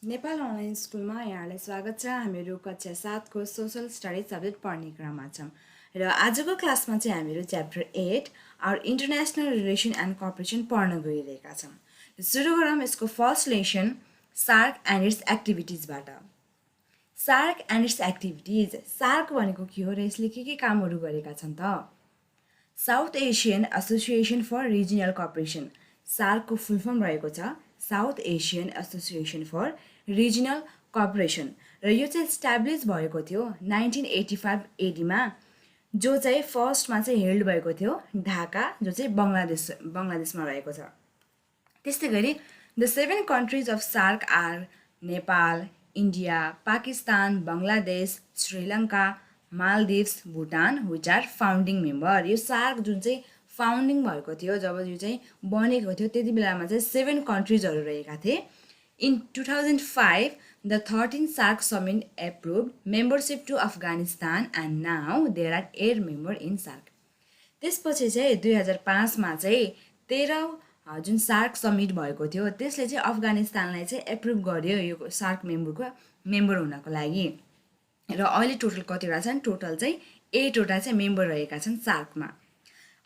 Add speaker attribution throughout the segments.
Speaker 1: Nepal online स्कुलमा यहाँलाई स्वागत छ। हामीहरू कक्षा 7 को सोशल स्टडिज सब्जेक्ट पढ्ने क्रममा छौँ र आजको क्लासमा चाहिँ हामीहरू chapter 8 our international relation and cooperation पढ्न गइरहेका छौँ। सुरु गरौँ यसको first lesson SAARC and its एक्टिभिटिजबाट। SAARC and its activities. SAARC भनेको के हो र यसले के कामहरू गरेका छन् त? South Asian association for regional cooperation. सार्कको फुल फर्म रहेको छ South Asian association for regional cooperation र यो चाहिँ इस्टाब्लिस भएको थियो 1985 एडीमा, जो चाहिँ फर्स्टमा चाहिँ हेल्ड भएको थियो ढाका, जो चाहिँ बङ्गलादेशमा रहेको छ। त्यस्तै गरी the 7 countries of SAARC are Nepal, India, Pakistan, Bangladesh, Sri Lanka, Maldives, Bhutan, which are founding member. यो सार्क जुन चाहिँ फाउन्डिङ भएको थियो, जब यो चाहिँ बनेको थियो त्यति बेलामा चाहिँ 7 कन्ट्रिजहरू रहेका थिए। In 2005 the 13 SAARC summit approve membership to Afghanistan and now there are 8 member in SAARC. त्यसपछि चाहिँ 2005मा चाहिँ 13 जुन सार्क समिट भएको थियो त्यसले चाहिँ अफगानिस्तानलाई चाहिँ एप्रुभ गर्यो यो सार्क मेम्बर हुनको लागि। र अहिले टोटल कतिवटा छन्? टोटल चाहिँ 8 वटा चाहिँ मेम्बर रहेका छन् सार्कमा।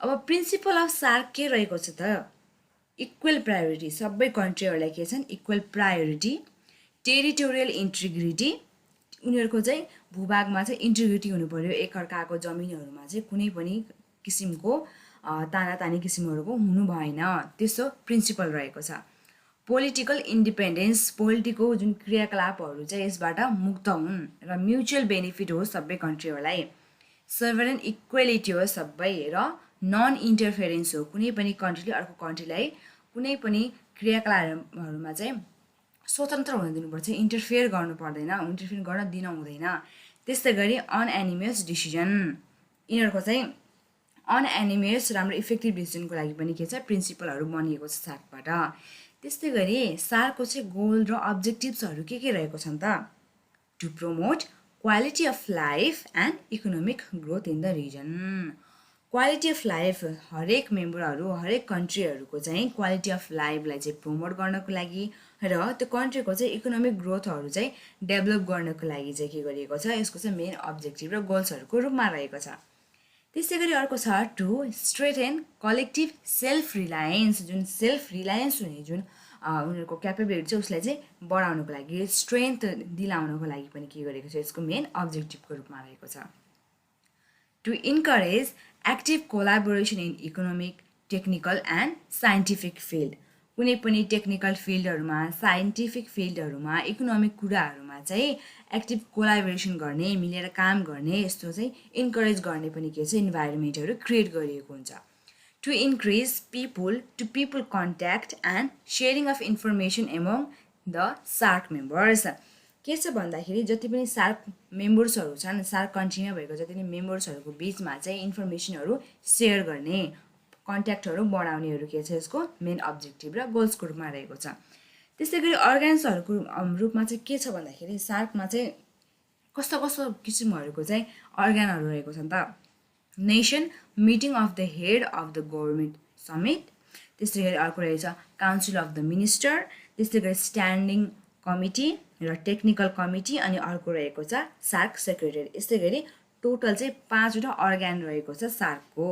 Speaker 1: अब प्रिन्सिपल अफ सार्क के रहेको छ त? Equal priority. सबै कन्ट्रीहरूलाई के छन्? Equal priority. Territorial integrity. उनीहरूको चाहिँ भूभागमा चाहिँ इन्टिग्रिटी हुनु पर्यो, एकअर्काको जमिनहरूमा चाहिँ कुनै पनि किसिमको तानातानी किसिमहरूको हुनु भएन, त्यस्तो प्रिन्सिपल रहेको छ। Political independence. पोलिटिकको जुन क्रियाकलापहरू चाहिँ यसबाट मुक्त हुन् र म्युचुअल बेनिफिट हो सबै कन्ट्रीहरूलाई। सभरेन इक्वेलिटी हो सबै र नन इन्टरफेरेन्स हो। कुनै पनि कन्ट्रीले अर्को कन्ट्रीलाई कुनै पनि क्रियाकलापहरूमा चाहिँ स्वतन्त्र हुन दिनुपर्छ, इन्टरफेयर गर्नु पर्दैन, इन्टरफेयर गर्न दिन हुँदैन। त्यस्तै गरी अनएनिमियस डिसिजन। यिनीहरूको चाहिँ अनएनिमियस राम्रो इफेक्टिभ डिसिजनको लागि पनि के छ? प्रिन्सिपलहरू बनिएको छ सार्कबाट। त्यस्तै गरी सार्कको चाहिँ गोल र अब्जेक्टिभ्सहरू के रहेको छन् त? To promote quality of life and economic growth in the region. Quality of life, हरेक मेम्बरहरू, हरेक कन्ट्रीहरूको चाहिँ क्वालिटी अफ लाइफलाई चाहिँ प्रमोट गर्नको लागि र त्यो कन्ट्रीको चाहिँ इकोनोमिक ग्रोथहरू चाहिँ डेभलप गर्नको लागि चाहिँ के गरिएको छ? यसको चाहिँ मेन अब्जेक्टिभ र गोल्सहरूको रूपमा रहेको छ। त्यसै गरी अर्को छ टु स्ट्रेथेन कलेक्टिभ सेल्फ रिलायन्स। जुन सेल्फ रिलायन्स हुने जुन उनीहरूको क्यापेबिलिटी छ उसलाई चाहिँ बढाउनको लागि, स्ट्रेन्थ दिलाउनको लागि पनि के गरेको छ? यसको मेन अब्जेक्टिभको रूपमा रहेको छ। To encourage active collaboration in economic, technical and scientific field. कुनै पनि टेक्निकल फिल्डहरूमा, साइन्टिफिक फिल्डहरूमा, इकोनोमिक कुराहरूमा चाहिँ एक्टिभ कोलाबोरेसन गर्ने, मिलेर काम गर्ने, यस्तो चाहिँ इन्करेज गर्ने पनि के छ? इन्भाइरोमेन्टहरू क्रिएट गरिएको हुन्छ। To increase people to people contact and sharing of information among the SAARC members. के छ भन्दाखेरि जति पनि सार्क मेम्बर्सहरू छन्, सार्क कन्ट्रीमा भएको जति पनि मेम्बर्सहरूको बिचमा चाहिँ इन्फर्मेसनहरू सेयर गर्ने, कन्ट्याक्टहरू बढाउनेहरू के छ? यसको मेन अब्जेक्टिभ र गोल्सको रूपमा रहेको छ। त्यस्तै गरी अर्गेन्सहरूको रूपमा चाहिँ के छ भन्दाखेरि सार्कमा चाहिँ कस्तो कस्तो किसिमहरूको चाहिँ अर्गेनहरू रहेको छन् त? Nation meeting of the head of the government summit. त्यस्तै गरी अर्को रहेछ काउन्सिल अफ द मिनिस्टर। त्यस्तै गरी स्ट्यान्डिङ कमिटी र टेक्निकल कमिटी, अनि अर्को रहेको छ सार्क सेक्रेटेरिएट। यस्तै गरी टोटल चाहिँ 5वटा अर्गेन रहेको छ सार्कको।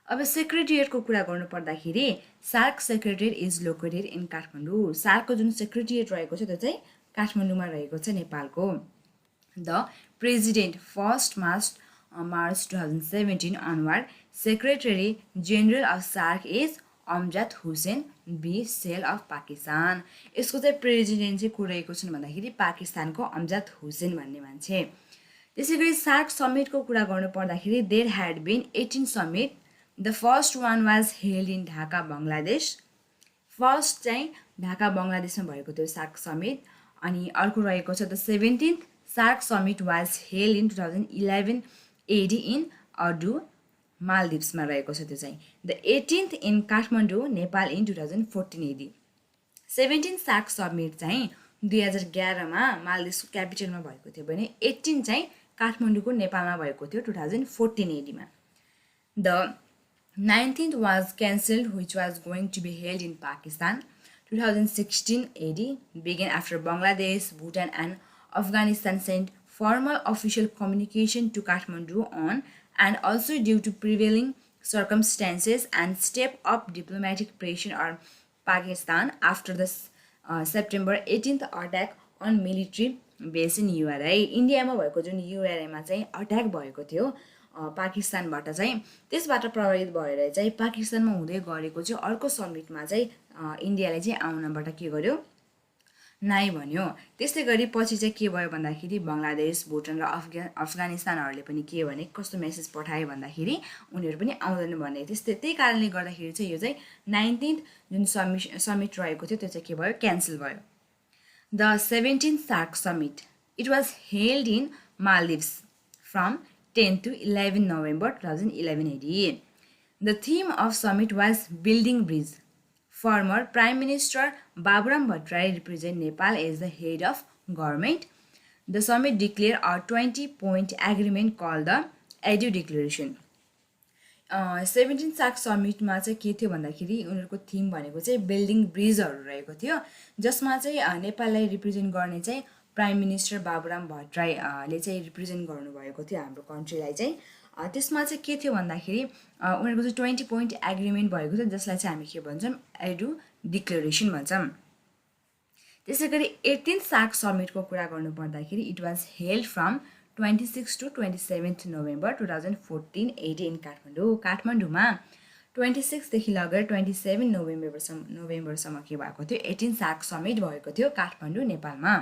Speaker 1: अब सेक्रेटेरिएटको कुरा गर्नु पर्दाखेरि SAARC secretariat is located in Kathmandu. सार्कको जुन सेक्रेटेरिएट रहेको छ त्यो चाहिँ काठमाडौँमा रहेको छ, नेपालको। The president 1 March 2017 onward secretary general of SAARC is Amjad Hussain B Sial of Pakistan. यसको चाहिँ प्रेसिडेन्ट चाहिँ को रहेको छन् भन्दाखेरि पाकिस्तानको अमजद हुसेन भन्ने मान्छे। त्यसै गरी सार्क समिटको कुरा गर्नु पर्दाखेरि there had been 18 summit. The first one was held in Dhaka, Bangladesh. First चाहिँ ढाका बङ्गलादेशमा भएको थियो सार्क समिट। अनि अर्को रहेको छ the 17th SAARC summit was held in 2011 AD in Addu, मालदिप्समा रहेको छ त्यो चाहिँ। The 18th in Kathmandu, Nepal in 2014 AD. 17 SAARC summit चाहिँ 2011मा मालदिप्सको क्यापिटलमा भएको थियो भने 18 चाहिँ काठमाडौँको नेपालमा भएको थियो 2014 एडीमा। The 19th was cancelled which was going to be held in Pakistan. 2016 AD began after Bangladesh, Bhutan, and Afghanistan sent formal official communication to Kathmandu on, and also due to prevailing circumstances and step up diplomatic pressure on Pakistan after the September 18th attack on military base in URI. इन्डियामा भएको जुन युआरआईमा चाहिँ attack भएको थियो पाकिस्तानबाट चाहिँ त्यसबाट प्रभावित भएर चाहिँ पाकिस्तानमा हुँदै गरेको चाहिँ अर्को समिटमा चाहिँ इन्डियाले चाहिँ आउनबाट के गर्यो नाइ भन्यो। त्यस्तै गरी पछि चाहिँ के भयो भन्दाखेरि बङ्गलादेश, भुटान र अफगानिस्तानहरूले पनि के भने कस्तो मेसेज पठायो भन्दाखेरि उनीहरू पनि आउँदैन भन्ने। त्यही कारणले गर्दाखेरि चाहिँ यो चाहिँ 19th जुन समिट रहेको थियो त्यो चाहिँ के भयो क्यान्सल भयो। The 17th SAARC Summit. It was held in Maldives from 10 to 11 November 2011 AD. The theme of summit was Building Bridge. Former Prime Minister Baburam Bhattarai represented Nepal as the head of government. The summit declared a 20-point agreement called the Edu Declaration. 17th SAARC समिटमा चाहिँ के थियो भन्दाखेरि उनीहरूको theme भनेको चाहिँ building ब्रिजहरू रहेको थियो, जसमा चाहिँ नेपाललाई रिप्रेजेन्ट गर्ने चाहिँ प्राइम मिनिस्टर बाबुराम भट्टराईले चाहिँ रिप्रेजेन्ट गर्नुभएको थियो हाम्रो कन्ट्रीलाई चाहिँ। त्यसमा चाहिँ के थियो भन्दाखेरि उनीहरूको चाहिँ 20 पोइन्ट एग्रिमेन्ट भएको थियो, जसलाई चाहिँ हामी के भन्छौँ एडु डिक्लेरेसन भन्छौँ। त्यसै गरी 18th SAARC समिटको कुरा गर्नुपर्दाखेरि it was held from 26 to 27th November 2014 AD in Kathmandu. काठमाडौँमा 26 देखि लगेर 27 नोभेम्बरसम्म के भएको थियो 18th SAARC समिट भएको थियो काठमाडौँ नेपालमा।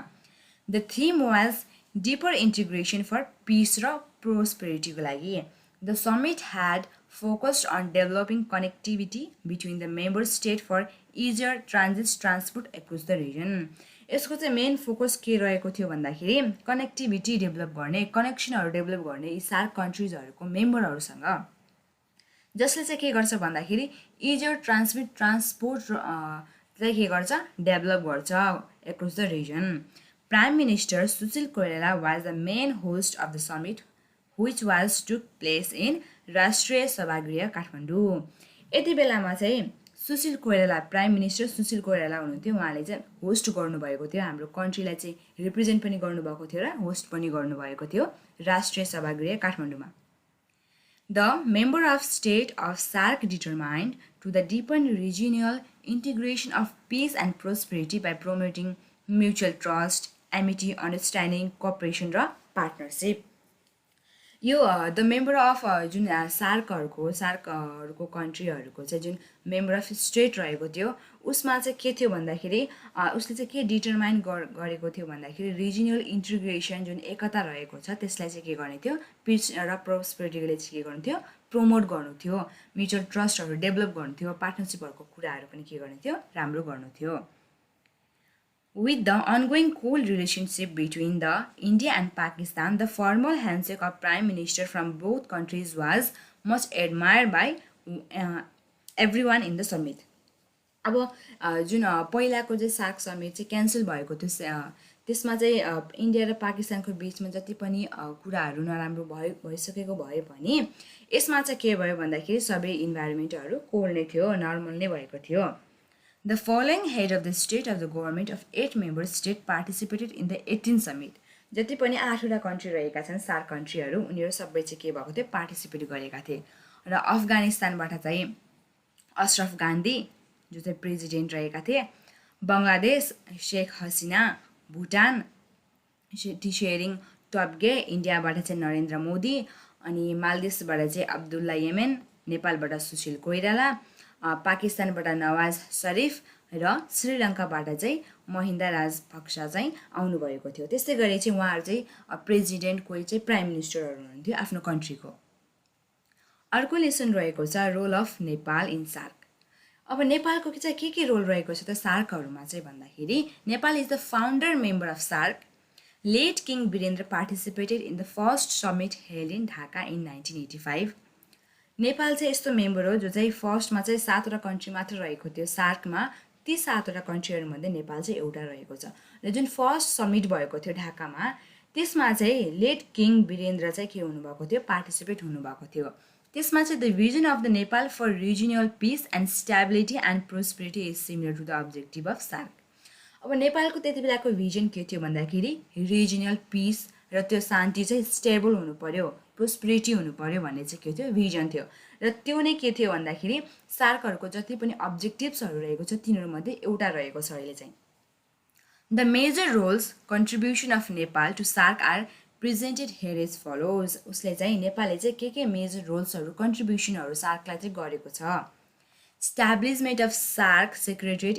Speaker 1: The theme was deeper integration for peace र प्रोस्पेरिटीको लागि। The summit had focused on developing connectivity between the member state for easier transport across the region. यसको चाहिँ मेन फोकस के रहेको थियो भन्दाखेरि कनेक्टिभिटी डेभलप गर्ने, कनेक्सनहरू डेभलप गर्ने यी सार्क कन्ट्रिजहरूको मेम्बरहरूसँग, जसले चाहिँ के गर्छ भन्दाखेरि इजियर ट्रान्सपोर्ट चाहिँ के गर्छ डेभलप गर्छ across the region. Prime minister Sushil Koirala was the main host of the summit which was took place in राष्ट्रिय सभागृह काठमाडौँ। यति बेलामा चाहिँ सुशील कोइराला प्राइम मिनिस्टर सुशील कोइराला हुनुहुन्थ्यो, उहाँले चाहिँ होस्ट गर्नुभएको थियो, हाम्रो कन्ट्रीलाई चाहिँ रिप्रेजेन्ट पनि गर्नुभएको थियो र होस्ट पनि गर्नुभएको थियो राष्ट्रिय सभागृह काठमाडौँमा। The member of state of SAARC determined to the deepen regional integration of peace and prosperity by promoting mutual trust, amity, understanding, cooperation र पार्टनरसिप। यो द मेम्बर अफ जुन सार्कहरूको कन्ट्रीहरूको चाहिँ जुन मेम्बर अफ स्टेट रहेको थियो उसमा चाहिँ के थियो भन्दाखेरि उसले चाहिँ के डिटरमाइन गरेको थियो भन्दाखेरि रिजिनल इन्टिग्रेसन जुन एकता रहेको छ त्यसलाई चाहिँ के गर्ने थियो पिस र प्रोस्पेरिटीले चाहिँ के गर्नु थियो प्रमोट गर्नु थियो, म्युचुअल ट्रस्टहरू डेभलप गर्नु थियो, पार्टनरसिपहरूको कुराहरू पनि के गर्नु थियो राम्रो गर्नु थियो। With the ongoing cool relationship between the India and Pakistan, the formal handshake of prime minister from both countries was much admired by everyone in the summit. अब जुन पहिलाको चाहिँ सार्क समिट चाहिँ क्यान्सल भएको थियो त्यसमा चाहिँ इन्डिया र पाकिस्तानको बिचमा जति पनि कुराहरू नराम्रो भइसकेको भए पनि यसमा चाहिँ के भयो भन्दाखेरि सबै इन्भाइरोमेन्टहरू कोल नै थियो, नर्मल नै भएको थियो। The following head of the state of the government of 8 member state participated in the 18th summit. जति पनि 8वटा कन्ट्री रहेका छन् सार्क कन्ट्रीहरू उनीहरू सबै चाहिँ के भएको थियो पार्टिसिपेट गरेका थिए। र अफगानिस्तानबाट चाहिँ अशरफ गान्धी जो चाहिँ प्रेसिडेन्ट रहेका थिए, बङ्गलादेश शेख हसिना, भुटान सेरिङ टब्गे, इन्डियाबाट चाहिँ नरेन्द्र मोदी, अनि मालदिभ्सबाट चाहिँ अब्दुल्ला येमेन, नेपालबाट सुशील कोइराला, पाकिस्तानबाट नवाज शरीफ र श्रीलङ्काबाट चाहिँ महिन्दा राजपक्षा चाहिँ आउनुभएको थियो। त्यस्तै गरी चाहिँ उहाँहरू चाहिँ प्रेसिडेन्ट कोही चाहिँ प्राइम मिनिस्टरहरू हुनुहुन्थ्यो आफ्नो कन्ट्रीको। अर्को लेसन रहेको छ role of Nepal in SAARC. अब नेपालको चाहिँ के रोल रहेको छ त सार्कहरूमा चाहिँ भन्दाखेरि Nepal is the founder member of SAARC. Late king Birendra participated in the first summit held in Dhaka in 1985। Nepal चाहिँ यस्तो मेम्बर हो जो चाहिँ फर्स्टमा चाहिँ 7वटा कन्ट्री मात्र रहेको थियो सार्कमा, ती 7वटा कन्ट्रीहरूमध्ये नेपाल चाहिँ एउटा रहेको छ। र जुन फर्स्ट समिट भएको थियो ढाकामा त्यसमा चाहिँ लेट किङ वीरेन्द्र चाहिँ के हुनुभएको थियो पार्टिसिपेट हुनुभएको थियो। त्यसमा चाहिँ the vision of the Nepal for regional peace and stability and prosperity is similar to the objective of SAARC. अब नेपालको त्यति बेलाको भिजन के थियो भन्दाखेरि रिजनल पिस र त्यो शान्ति चाहिँ स्टेबल हुनु पर्यो, प्रोस्पेरिटी हुनु पर्यो भन्ने चाहिँ के थियो भिजन थियो। र त्यो नै के थियो भन्दाखेरि सार्कहरूको जति पनि अब्जेक्टिभ्सहरू रहेको छ तिनीहरूमध्ये एउटा रहेको छ अहिले चाहिँ। The major roles contribution of Nepal to SAARC are presented here as follows. उसले चाहिँ नेपालले चाहिँ के मेजर रोल्सहरू कन्ट्रिब्युसनहरू सार्कलाई चाहिँ गरेको छ। Establishment of SAARC secretariat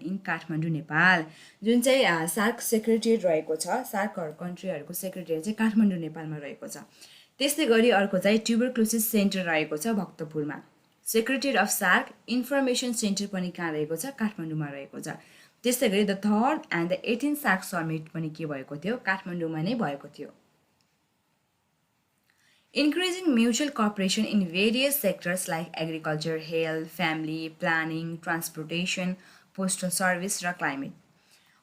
Speaker 1: in Kathmandu Nepal, जुन चाहिँ सार्क सेक्रेटेरिएट रहेको छ, सार्क कन्ट्रीहरूको सेक्रेटेरिएट चाहिँ काठमाडौँ नेपालमा रहेको छ। त्यस्तै गरी अर्को चाहिँ ट्युबरक्लोसिस सेन्टर रहेको छ भक्तपुरमा। Secretariat of SAARC information centre पनि कहाँ रहेको छ, काठमाडौँमा रहेको छ। त्यस्तै गरी the 3rd and the 18th SAARC summit पनि के भएको थियो, काठमाडौँमा नै भएको थियो। Increasing mutual cooperation in various sectors like agriculture, health, family, planning, transportation, postal service र climate।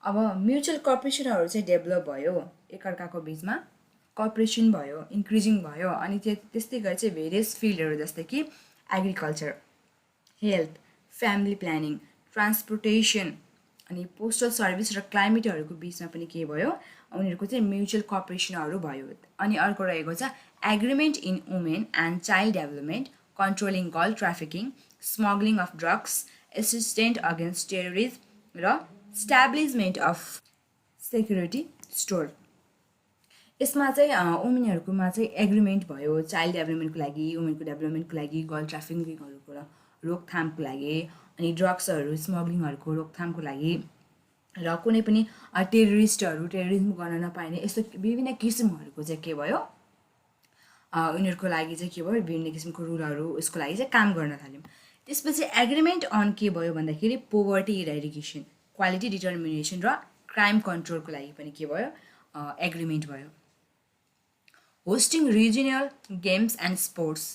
Speaker 1: अब म्युचुअल कोअपरेसनहरू चाहिँ डेभलप भयो, एकअर्काको बिचमा कोअपरेसन भयो, इन्क्रिजिङ भयो। अनि त्यस्तै गरी चाहिँ भेरियस फिल्डहरू जस्तै कि agriculture, health, family planning, transportation अनि पोस्टल सर्भिस र क्लाइमेटहरूको बिचमा पनि के भयो, उनीहरूको चाहिँ म्युचुअल कोअपरेसनहरू भयो। अनि अर्को रहेको छ agreement in women and child development, controlling girl trafficking, smuggling of drugs, assistant against terrorism र स्ट्याब्लिसमेन्ट अफ सेक्युरिटी स्टोर। यसमा चाहिँ वुमेनहरूकोमा चाहिँ एग्रिमेन्ट भयो चाइल्ड डेभलपमेन्टको लागि, वुमेनको डेभलपमेन्टको लागि, गर्ल ट्राफिकिङहरूको रोकथामको लागि, अनि ड्रग्सहरू स्मग्लिङहरूको रोकथामको लागि र कुनै पनि टेरोरिज्म गर्न नपाइने यस्तो विभिन्न किसिमहरूको चाहिँ के भयो, उनीहरूको लागि चाहिँ के भयो, विभिन्न किसिमको रुलहरू यसको लागि चाहिँ काम गर्न थाल्यौँ। त्यसपछि एग्रिमेन्ट अन के भयो भन्दाखेरि पोभर्टी इरेडिकेसन, क्वालिटी डिटर्मिनेसन र क्राइम कन्ट्रोलको लागि पनि के भयो, एग्रिमेन्ट भयो। Hosting regional games and sports,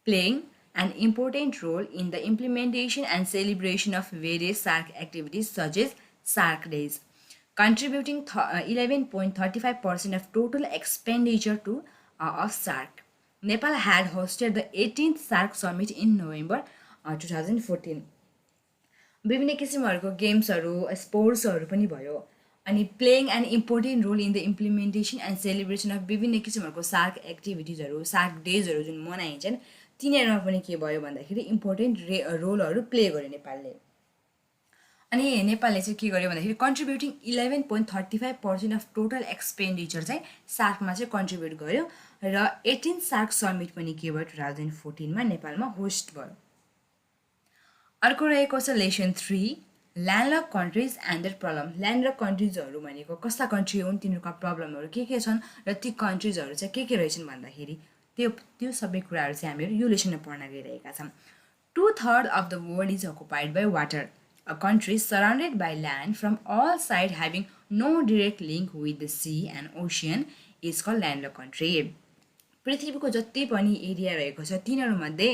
Speaker 1: playing an important role in the implementation and celebration of various SARC activities such as SARC Days, contributing 11.35% of total expenditure to of SARC. Nepal had hosted the 18th SARC Summit in November 2014. विभिन्न किसिमहरूको गेम्सहरू स्पोर्ट्सहरू पनि भयो। अनि playing an important role in the implementation and celebration of विभिन्न किसिमहरूको shark एक्टिभिटिजहरू, shark डेजहरू जुन मनाइन्छन् तिनीहरूमा पनि के भयो भन्दाखेरि इम्पोर्टेन्ट रोलहरू प्ले गर्यो नेपालले। अनि नेपालले चाहिँ के गर्यो भन्दाखेरि कन्ट्रिब्युटिङ 11.35% अफ टोटल एक्सपेन्डिचर चाहिँ सार्कमा चाहिँ कन्ट्रिब्युट गर्यो। र 18th सार्क समिट पनि के भयो 2014मा नेपालमा होस्ट भयो। अर्को रहेको छ lesson 3 landlock countries and their problem. ल्यान्डलक कन्ट्रिजहरू भनेको कस्ता कन्ट्री हुन्, तिनीहरूका प्रब्लमहरू के छन् र ती कन्ट्रिजहरू चाहिँ के रहेछन् भन्दाखेरि त्यो सबै कुराहरू चाहिँ हामीहरू यो लेसनमा पढ्न गइरहेका छौँ। 2/3 of the world is occupied by water, a country surrounded by land from all side having no direct link with the sea and ocean is called landlock country. पृथ्वीको जति पनि एरिया रहेको छ तिनीहरूमध्ये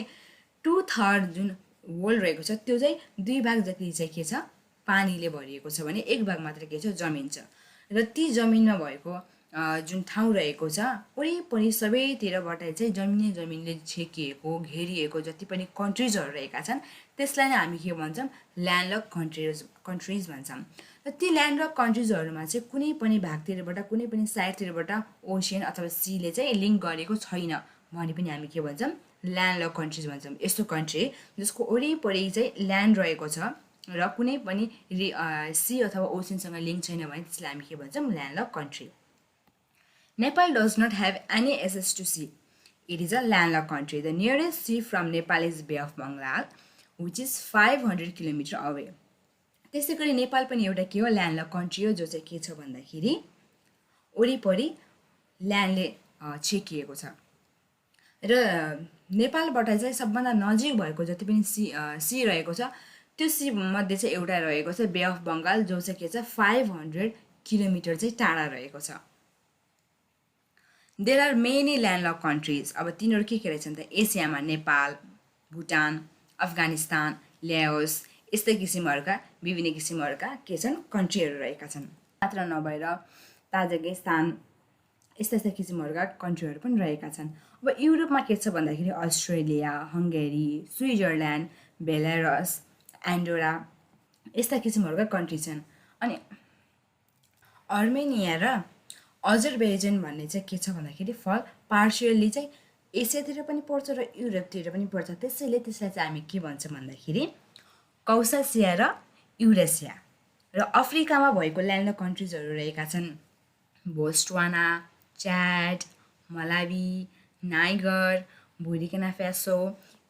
Speaker 1: 2/3 जुन वर्ल्ड रहेको छ त्यो चाहिँ 2 भाग जति चाहिँ के छ, पानीले भरिएको छ भने 1 भाग मात्र के छ, जमिन छ। र ती जमिनमा भएको जुन ठाउँ रहेको छ वरिपरि सबैतिरबाट चाहिँ जमिनले छेकिएको घेरिएको जति पनि कन्ट्रिजहरू रहेका छन् त्यसलाई नै हामी के भन्छौँ, ल्यान्डलक कन्ट्रिज भन्छौँ। र ती ल्यान्डलक कन्ट्रिजहरूमा चाहिँ कुनै पनि भागतिरबाट कुनै पनि साइडतिरबाट ओसियन अथवा सीले चाहिँ लिङ्क गरेको छैन भने पनि हामी के भन्छौँ, ल्यान्डलक कन्ट्रिज भन्छौँ। यस्तो कन्ट्री जसको वरिपरि चाहिँ ल्यान्ड रहेको छ र कुनै पनि सी अथवा ओसियनसँग लिङ्क छैन भने त्यसलाई हामी के भन्छौँ, landlock country. Nepal does not have any access to sea. It is a landlocked country. The nearest sea from Nepal is Bay of Bengal, which is 500 km away. त्यसै गरी नेपाल पनि एउटा के हो, ल्यान्डलक कन्ट्री हो जो चाहिँ के छ भन्दाखेरि वरिपरि ल्यान्डले छेकिएको छ। र नेपालबाट चाहिँ सबभन्दा नजिक भएको जति पनि सी रहेको छ त्यो सी मध्ये चाहिँ एउटा रहेको छ बे अफ बङ्गाल जो चाहिँ के छ 500 किलोमिटर चाहिँ टाढा रहेको छ। There are many landlocked countries. अब तिनीहरू के रहेछन् त, एसियामा नेपाल, भुटान, अफगानिस्तान, लाओस यस्तै किसिमहरूका विभिन्न किसिमहरूका के छन्, कन्ट्रीहरू रहेका छन्। मात्र नभएर ताजिकिस्तान यस्ता किसिमहरूका कन्ट्रीहरू पनि रहेका छन्। अब युरोपमा के छ भन्दाखेरि Australia, Hungary, Switzerland, Belarus, Andorra यस्ता किसिमहरूका कन्ट्री छन्। अनि अर्मेनिया र अजरबैजान भन्ने चाहिँ के छ भन्दाखेरि फल पार्सियल्ली चाहिँ एसियातिर पनि पर्छ र युरोपतिर पनि पर्छ। त्यसैले त्यसलाई चाहिँ हामी के भन्छौँ भन्दाखेरि कौसासिया र युरेसिया। र अफ्रिकामा भएको ल्यान्ड कन्ट्रिजहरू रहेका छन् बोस्टवाना, च्याड, मलावी, नाइगर, बुर्किना फासो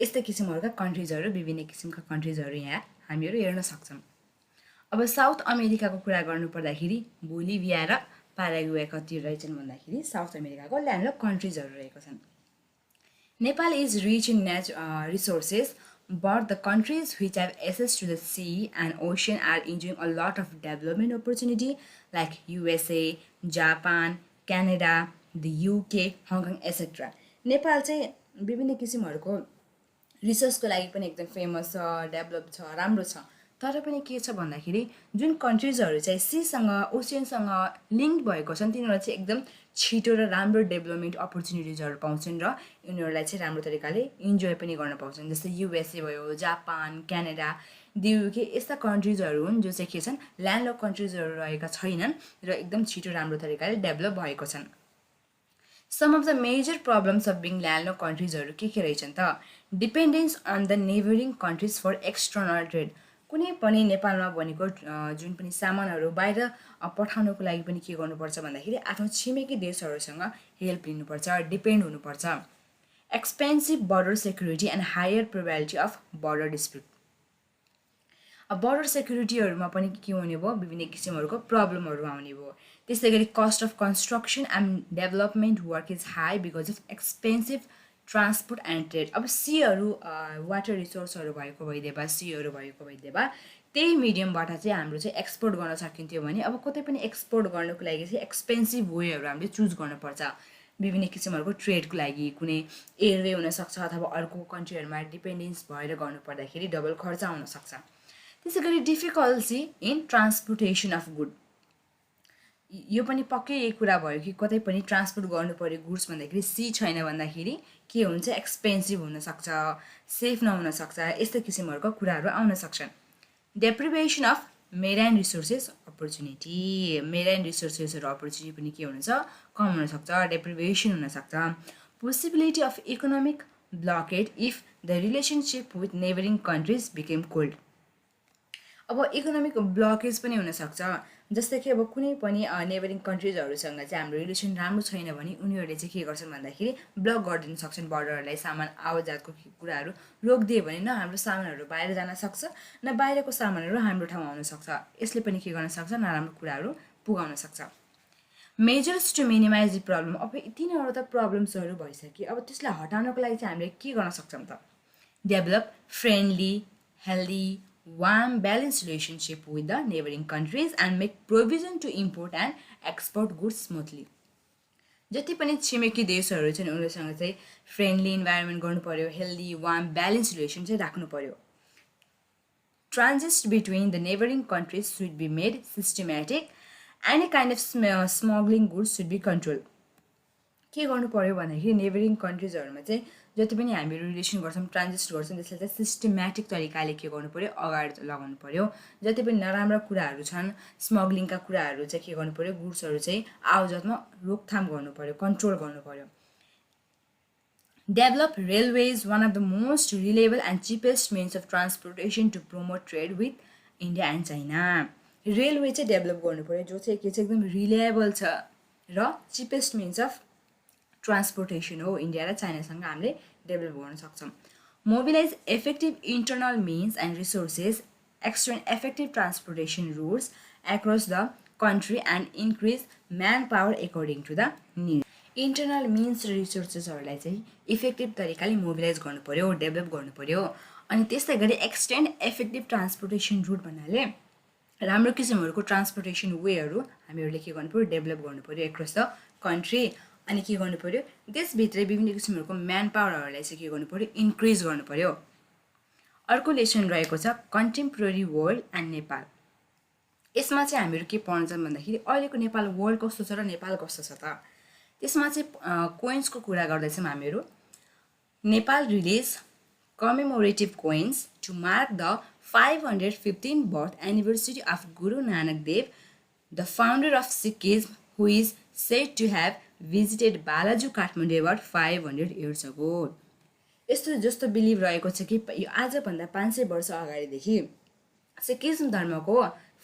Speaker 1: यस्ता किसिमहरूका कन्ट्रिजहरू, विभिन्न किसिमका कन्ट्रिजहरू यहाँ हामीहरू हेर्न सक्छौँ। अब साउथ अमेरिकाको कुरा गर्नु पर्दाखेरि बोलिभिया र प्याराग्वे कति रहेछन् भन्दाखेरि साउथ अमेरिकाको ल्यान्ड कन्ट्रिजहरू रहेको छन्। Nepal is rich in resources, but the countries which have access to the sea and ocean are enjoying a lot of development opportunity like USA, Japan, Canada, the UK, Hong Kong, etc. Nepal चाहिँ विभिन्न किसिमहरूको रिसर्चको लागि पनि एकदम famous छ, develop छ, राम्रो छ। तर पनि के छ भन्दाखेरि जुन कन्ट्रिजहरू चाहिँ सीसँग ओसियनसँग लिङ्क भएको छन् तिनीहरू चाहिँ एकदम छिटो र राम्रो डेभलपमेन्ट अपर्च्युनिटिजहरू पाउँछन् र उनीहरूलाई चाहिँ राम्रो तरिकाले इन्जोय पनि गर्न पाउँछन्। जस्तै युएसए भयो, जापान, क्यानाडा, युके यस्ता कन्ट्रिजहरू हुन् जो चाहिँ के छन् ल्यान्डलक कन्ट्रिजहरू रहेका छैनन् र एकदम छिटो राम्रो तरिकाले डेभलप भएको छन्। Some of the major problems of being landlock कन्ट्रिजहरू के रहेछन् त? Dependence on the neighbouring countries for external trade. कुनै पनि नेपालमा बनेको जुन पनि सामानहरू बाहिर पठाउनको लागि पनि के गर्नुपर्छ भन्दाखेरि आफ्नो छिमेकी देशहरूसँग हेल्प लिनुपर्छ, डिपेन्ड हुनुपर्छ। Expensive border security and higher probability of border dispute. अब बर्डर सेक्युरिटीहरूमा पनि के हुने भयो, विभिन्न किसिमहरूको प्रब्लमहरू आउने भयो। त्यसै गरी cost of construction and development work is high because of expensive transport and trade. अब सीहरू वाटर रिसोर्सहरू भएको भइदिए भए, सीहरू भएको भइदिए भए त्यही मिडियमबाट चाहिँ हाम्रो चाहिँ एक्सपोर्ट गर्न सकिन्थ्यो भने अब कतै पनि एक्सपोर्ट गर्नको लागि चाहिँ एक्सपेन्सिभ वेहरू हामीले चुज गर्नुपर्छ। विभिन्न किसिमहरूको ट्रेडको लागि कुनै एयरवे हुनसक्छ अथवा अर्को कन्ट्रीहरूमा डिपेन्डेन्स भएर गर्नुपर्दाखेरि डबल खर्च आउनसक्छ। त्यसै गरी difficulty in transportation of good. यो पनि पक्कै यही कुरा भयो कि कतै पनि ट्रान्सपोर्ट गर्नु पर्यो गुड्स भन्दाखेरि सी छैन भन्दाखेरि के हुन्छ, एक्सपेन्सिभ हुनसक्छ, सेफ नहुनसक्छ, यस्तो किसिमहरूको कुराहरू आउन सक्छन्। Deprivation of marine resources opportunity. Marine रिसोर्सेसहरू अपर्च्युनिटी पनि के हुनुहुन्छ, कम हुनसक्छ, डेप्रिभेसन हुनसक्छ। Possibility of economic blockade if the relationship with neighbouring countries became cold. अब इकोनोमिक ब्लकेज पनि हुनसक्छ। जस्तै कि अब कुनै पनि नेबरिङ कन्ट्रिजहरूसँग चाहिँ हाम्रो रिलेसन राम्रो छैन भने उनीहरूले चाहिँ के गर्छन् भन्दाखेरि ब्लक गरिदिन सक्छन् बर्डरहरूलाई। सामान आवाजातको कुराहरू रोकिदियो भने न हाम्रो सामानहरू बाहिर जान सक्छ, न बाहिरको सामानहरू हाम्रो ठाउँमा आउन सक्छ। यसले पनि के गर्न सक्छ, नराम्रो कुराहरू पुगाउन सक्छ। Measures to minimise the problem. अब तिनीहरू त प्रब्लम्सहरू भइसक्यो, अब त्यसलाई हटाउनको लागि चाहिँ हामीले के गर्न सक्छौँ त? Develop friendly, healthy, warm, balanced relationship with the neighboring countries and make provision to import and export goods smoothly. जति पनि छिमेकी देशहरू छन् उनीहरूसँग चाहिँ फ्रेन्डली इन्भाइरोमेन्ट गर्नु पर्यो, हेल्दी, वार्म, ब्यालेन्स रिलेसन चाहिँ राख्नु पर्यो। Transit between the neighbouring countries should be made systematic. Any kind of smuggling goods should be control. के गर्नु पर्यो भन्दाखेरि नेबरिङ कन्ट्रिजहरूमा चाहिँ जति पनि हामीहरू रिलेसन गर्छौँ, ट्रान्जिट गर्छौँ, त्यसलाई चाहिँ सिस्टमेटिक तरिकाले के गर्नु पर्यो, अगाडि लगाउनु पर्यो। जति पनि नराम्रा कुराहरू छन्, स्मग्लिङका कुराहरू चाहिँ के गर्नु पर्यो, गुड्सहरू चाहिँ आवाजातमा रोकथाम गर्नु पर्यो, कन्ट्रोल गर्नु पर्यो। Develop railways, one of the most reliable and cheapest means of transportation to promote trade with India and China. Railway चाहिँ डेभलप गर्नु पर्यो जो चाहिँ के चाहिँ एकदम रिलायबल छ र चिपेस्ट मिन्स अफ ट्रान्सपोर्टेसन हो। इन्डिया र चाइनासँग हामीले डेभलप गर्न सक्छौँ। Mobilise effective internal means and resources, extend effective transportation routes across the country and increase man power according to the need. Internal means र रिसोर्सेसहरूलाई चाहिँ इफेक्टिभ तरिकाले मोबिलाइज गर्नु पर्यो, डेभलप गर्नु पर्यो। अनि त्यस्तै गरी एक्सटेन्ड इफेक्टिभ ट्रान्सपोर्टेसन रुट भन्नाले राम्रो किसिमहरूको ट्रान्सपोर्टेसन वेहरू हामीहरूले के गर्नु पर्यो, डेभलप गर्नु पर्यो एक्रस द कन्ट्री। अनि के गर्नु पर्यो, त्यसभित्र विभिन्न किसिमहरूको म्यान पावरहरूलाई चाहिँ के गर्नु पर्यो, इन्क्रिज गर्नु पर्यो। अर्को लेसन रहेको छ कन्टेम्पोरेरी वर्ल्ड एन्ड नेपाल। यसमा चाहिँ हामीहरू के पढ्छौँ भन्दाखेरि अहिलेको नेपाल वर्ल्ड कस्तो छ र नेपाल कस्तो छ त? त्यसमा चाहिँ कोइन्सको कुरा गर्दैछौँ हामीहरू। Nepal release commemorative coins to mark the 515th birth anniversary of Guru Nanak Dev, the founder of Sikhism, who is said to have visited Balaju Kathmandu about 500 years ago. यस्तो जस्तो बिलिभ रहेको छ कि यो आजभन्दा 500 वर्ष अगाडिदेखि सिक्किम धर्मको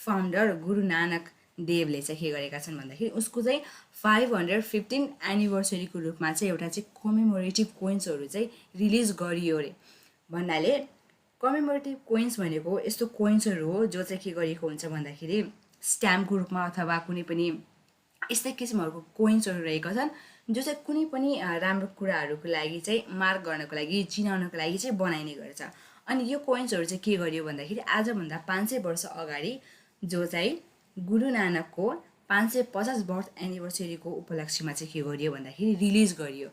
Speaker 1: फाउन्डर गुरु नानक देवले चाहिँ के गरेका छन् भन्दाखेरि उसको चाहिँ 515 एनिभर्सरीको रूपमा चाहिँ एउटा चाहिँ कमेमोरेटिभ कोइन्सहरू चाहिँ रिलिज गरियो अरे। भन्नाले कमेमोरेटिभ कोइन्स भनेको यस्तो कोइन्सहरू हो जो चाहिँ के गरेको हुन्छ भन्दाखेरि स्ट्याम्पको रूपमा अथवा कुनै पनि यस्तै किसिमहरूको कोइन्सहरू रहेका छन् जो चाहिँ कुनै पनि राम्रो कुराहरूको लागि चाहिँ मार्क गर्नको लागि चिनाउनको लागि चाहिँ बनाइने गर्छ। अनि यो कोइन्सहरू चाहिँ के गरियो भन्दाखेरि आजभन्दा 500 वर्ष अगाडि जो चाहिँ गुरु नानकको 550 बर्थ एनिभर्सरीको उपलक्ष्यमा चाहिँ के गरियो भन्दाखेरि रिलिज गरियो।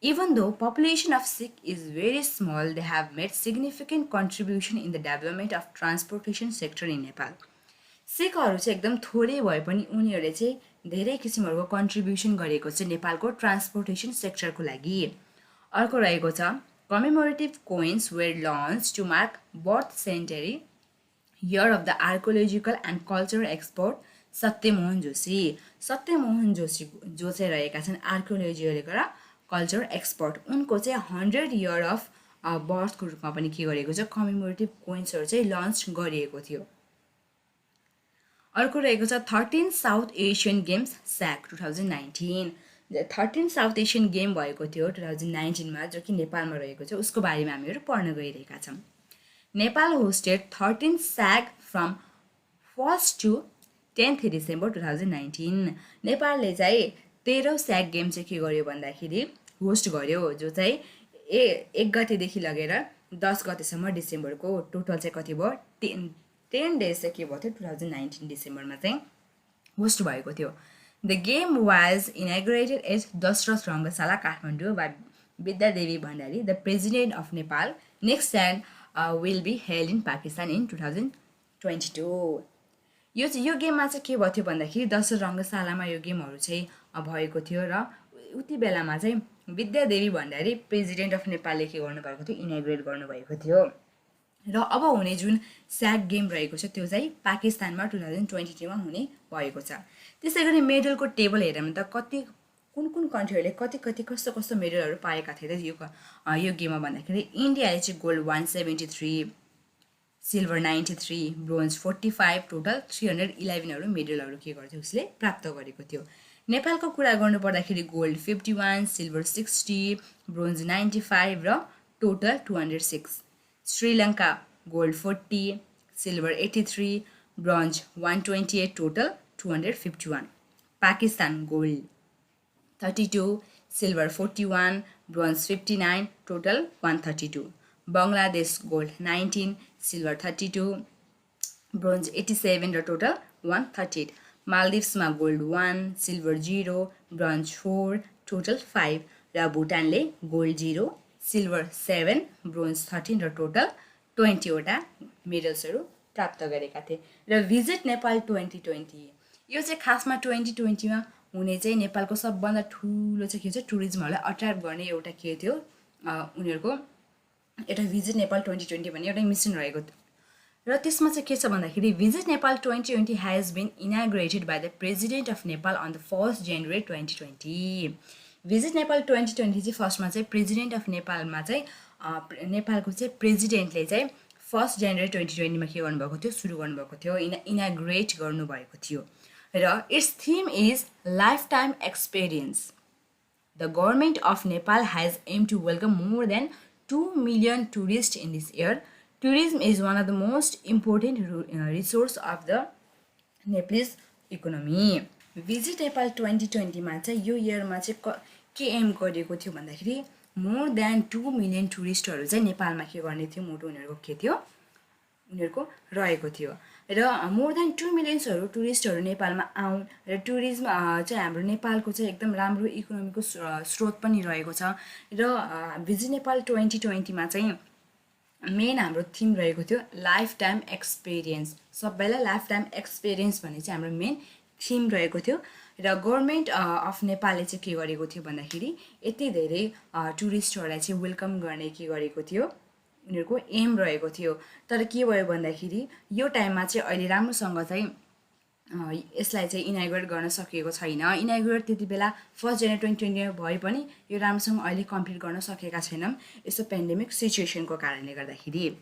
Speaker 1: Even though population of Sikh is very small, they have made significant contribution in the development of transportation sector in Nepal. सिखहरू चाहिँ एकदम थोरै भए पनि उनीहरूले चाहिँ धेरै किसिमहरूको कन्ट्रिब्युसन गरेको छ नेपालको ट्रान्सपोर्टेसन सेक्टरको लागि। अर्को रहेको छ commemorative coins were launch to mark birth century year of the archaeological and cultural expert Satyamohan Joshi. Satyamohan Joshi जो चाहिँ रहेका छन् आर्कोलोजिकल र कल्चर एक्सपर्ट, उनको चाहिँ 100 इयर अफ बर्थको रूपमा पनि के गरेको छ कमेमोरेटिभ कोइन्सहरू चाहिँ लन्च गरिएको थियो। अर्को रहेको छ 13 South Asian games SAG 2019। 13 South Asian game भएको थियो 2019मा जो कि नेपालमा रहेको छ, उसको बारेमा हामीहरू पढ्न गइरहेका छौँ। Nepal hosted 13 SAG from 1st to 10th December 2019। नेपालले चाहिँ 13औं स्याक गेम चाहिँ के गर्यो भन्दाखेरि होस्ट गर्यो, जो चाहिँ 1 गतेदेखि लगेर 10 गतेसम्म डिसेम्बरको टोटल चाहिँ कति भयो 10 डेज चाहिँ के भयो थियो 2019 डिसेम्बरमा चाहिँ होस्ट भएको थियो। The game was inaugurated as Dasharath Rangasala Kathmandu by Bidya Devi Bhandari the president of Nepal. Next stand will be held in Pakistan in 2022। यो गेममा चाहिँ के भयो थियो भन्दाखेरि दशरथ रङ्गशालामा यो गेमहरू चाहिँ भएको थियो र उति बेलामा चाहिँ विद्यादेवी भण्डारी प्रेसिडेन्ट अफ नेपालले के गर्नुभएको थियो इनाग्रेट गर्नुभएको थियो। र अब हुने जुन स्याक गेम रहेको छ त्यो चाहिँ पाकिस्तानमा 2022मा हुने भएको छ। त्यसै गरी मेडलको टेबल हेर्दा त कुन कन्ट्रीहरूले कति कस्तो मेडलहरू पाएका थिए यो गेममा भन्दाखेरि इन्डियाले चाहिँ गोल्ड 173, सिल्भर 93, ब्रोन्ज 45, टोटल 311 मेडलहरू के गर्थ्यो उसले प्राप्त गरेको थियो। नेपालको कुरा गर्नुपर्दाखेरि गोल्ड 51, सिल्भर 60, ब्रोन्ज 95 र total 206। Sri Lanka gold 40, silver 83, bronze 128, total 251। Pakistan gold 32, silver 41, bronze 59, total 132। Bangladesh gold 19, silver 32, bronze 87 र टोटल 138। मालदिभ्समा गोल्ड 1, सिल्भर 0, ब्रोन्ज 4, टोटल 5 र भुटानले गोल्ड 0, सिल्भर 7, ब्रोन्ज 13 र टोटल 20 वटा मेडल्सहरू प्राप्त गरेका थिए। र भिजिट नेपाल 2020 यो चाहिँ खासमा 2020मा हुने चाहिँ नेपालको सबभन्दा ठुलो चाहिँ के छ टुरिज्महरूलाई अट्र्याक्ट गर्ने एउटा के थियो उनीहरूको एउटा भिजिट नेपाल 2020 भन्ने एउटा मिसन रहेको थियो। र त्यसमा चाहिँ के छ भन्दाखेरि visit Nepal 2020 has been inaugurated by the president of Nepal on the 1st January 2020। Visit Nepal 2020 चाहिँ फर्स्टमा चाहिँ प्रेसिडेन्ट अफ नेपालमा चाहिँ नेपालको चाहिँ प्रेसिडेन्टले चाहिँ 1st जनवरी 2020मा के गर्नुभएको थियो सुरु गर्नुभएको थियो इनाग्रेट गर्नुभएको थियो। र its theme is lifetime experience. The government of Nepal has aim to welcome more than 2 million tourists in this year. Tourism is one of the most important resource of the Nepalese economy. Visit Nepal 2020मा चाहिँ यो इयरमा चाहिँ के am गरेको थियो भन्दाखेरि more than 2 million टुरिस्टहरू चाहिँ नेपालमा के गर्ने थियो मोटो उनीहरूको के थियो उनीहरूको रहेको थियो। र मोर देन 2 million टुरिस्टहरू नेपालमा आउन् र टुरिज्म चाहिँ हाम्रो नेपालको चाहिँ एकदम राम्रो इकोनोमीको स्रोत पनि रहेको छ। र भिजिट नेपाल 2020मा चाहिँ मेन हाम्रो थिम रहेको थियो लाइफ टाइम एक्सपिरियन्स। सबैलाई लाइफ टाइम एक्सपिरियन्स भन्ने चाहिँ हाम्रो मेन थिम रहेको थियो र गभर्मेन्ट अफ नेपालले चाहिँ के गरेको थियो भन्दाखेरि यति धेरै टुरिस्टहरूलाई चाहिँ वेलकम गर्ने के गरेको थियो उनीहरूको एम रहेको थियो। तर के भयो भन्दाखेरि यो टाइममा चाहिँ अहिले राम्रोसँग चाहिँ यसलाई चाहिँ इनागुरेट गर्न सकिएको छैन। इनागुरेट त्यति बेला 1 जनवरी 2020 भए पनि यो राम्रोसँग अहिले कम्प्लिट गर्न सकेका छैनौँ, यसो पेन्डेमिक सिचुएसनको कारणले गर्दाखेरि।